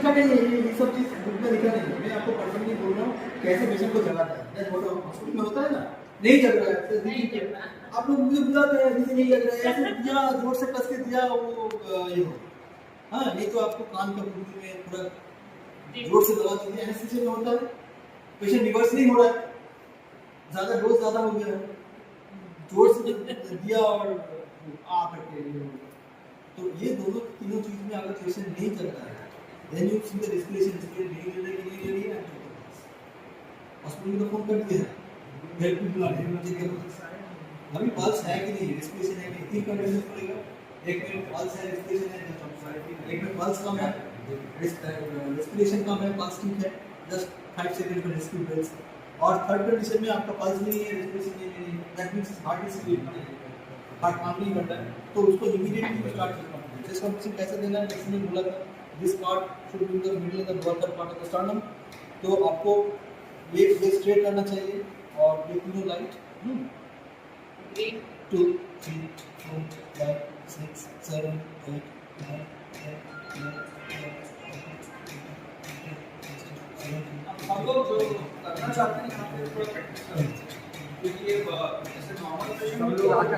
लिखा नहीं है, ये सब चीज बुक में लिखा नहीं है। मैं आपको पर्सनली बोल रहा हूँ कैसे पेशेंट को जगाता है। मैं बोल रहा हूँ हॉस्पिटल में होता है ना, नहीं जग रहा है नहीं जग रहा। आप लोग मुझे बुलाते हैं, मुझे नहीं जग रहा है, ऐसे दिया जोर से कस के दिया वो ये हो। हाँ, नहीं तो आपको कान का कुंडली में पूरा जोर से दबा दीजिए, एनेस्थीसिया में होता है, पेशेंट रिवर्स नहीं हो रहा है, ज्यादा डोज ज्यादा हो गया है, जोर से दिया और आ करके। तो ये दोनों तीनों चीज में अगर पेशेंट नहीं चलता है, then you see the respiration नहीं ले रही है, हॉस्पिटल में फोन कर दिया है, हेल्प भी बुला रहे हैं। अभी पल्स है कि नहीं, रेस्पिरेशन है कि तीन कंडीशन पड़ेगा, एक में पल्स है, रेस्पिरेशन है, एक में पल्स कम है, रेस्पिरेशन कम है, पल्स ठीक है, जस्ट 5 सेकंड का रेस्क्यू ब्रेथ्स। और थर्ड कंडीशन में आपका पल्स नहीं है, रेस्पिरेशन नहीं है, that means heart is sleep, heart काम नहीं करता है, तो उसको इमीडिएटली स्टार्ट करना है। जिस कंडीशन कैसे देना है, वैक्सीन ने बोला था this part should be in the middle of the lower part of the sternum. तो आपको ये स्ट्रेट करना चाहिए और ये तीनों लाइट 1 2 3 4 5 6 7 8 9 हम लोग जो करना चाहते हैं क्योंकि ये जैसे नॉर्मल पेशेंट हम लोग आके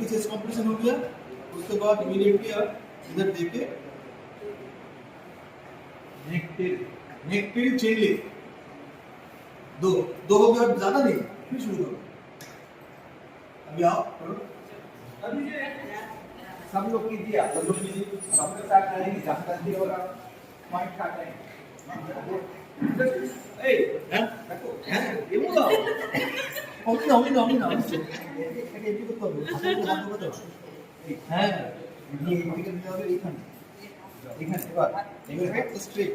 36 कॉम्प्रेशन हो गया, उसके बाद इमीडिएटली आप इधर देके नेक टिल चेन लिफ्ट दो हो गया, ज्यादा नहीं, फिर शुरू करो। अभी आओ करो, अभी ये सब लोग कीजिए, आप सब लोग कीजिए, सबके साथ रहेंगे, जानकारी होगा पॉइंट काट रहे हैं। ए हैं ये बोला होगी ना ये भी तो करो, आप तो बताओ हैं ये कर दिया এখানে এবার স্ট্রেট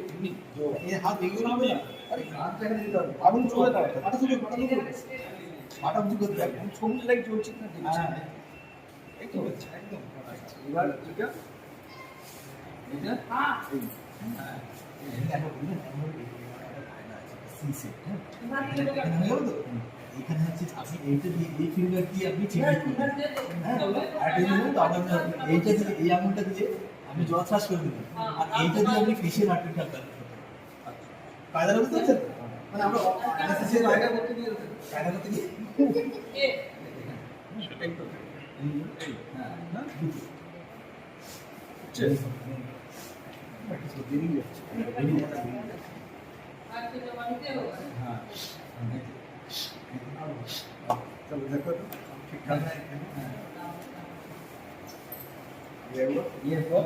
এই হাত এগুলো হবে না, আরে হাত রেখে দিতে হবে, আগুন চলে দাও, হাতে তুলে মাথা উঁচু করতে হবে, ছবি লাইক জ্বলছে না, হ্যাঁ একদম একদম। এবার এটা এটা হ্যাঁ হ্যাঁ দেখো না সি সেট হ্যাঁ এবার কি হবে? এখানে হলো তো, এখানে হচ্ছে আপনি এইটা দিয়ে এই ফিঙ্গার দিয়ে আপনি চেঞ্জ করবেন, হ্যাঁ আর এই জন্য তো আমরা এইটা দিয়ে এই আঙুলটা দিয়ে আমি জল শ্বাস করে দিই, আর এইটা দিয়ে আপনি ফেসিয়াল আর্টারিটা কাজ করবেন। কায়দা বুঝতে পারছেন, মানে আমরা অ্যানাস্থেসিয়া কায়দা করতে গিয়ে এ সেটাই তো হ্যাঁ না আর তো বাড়িতে হোগা। हाँ चलो देखो तो ठीक ठाक है। ये हुआ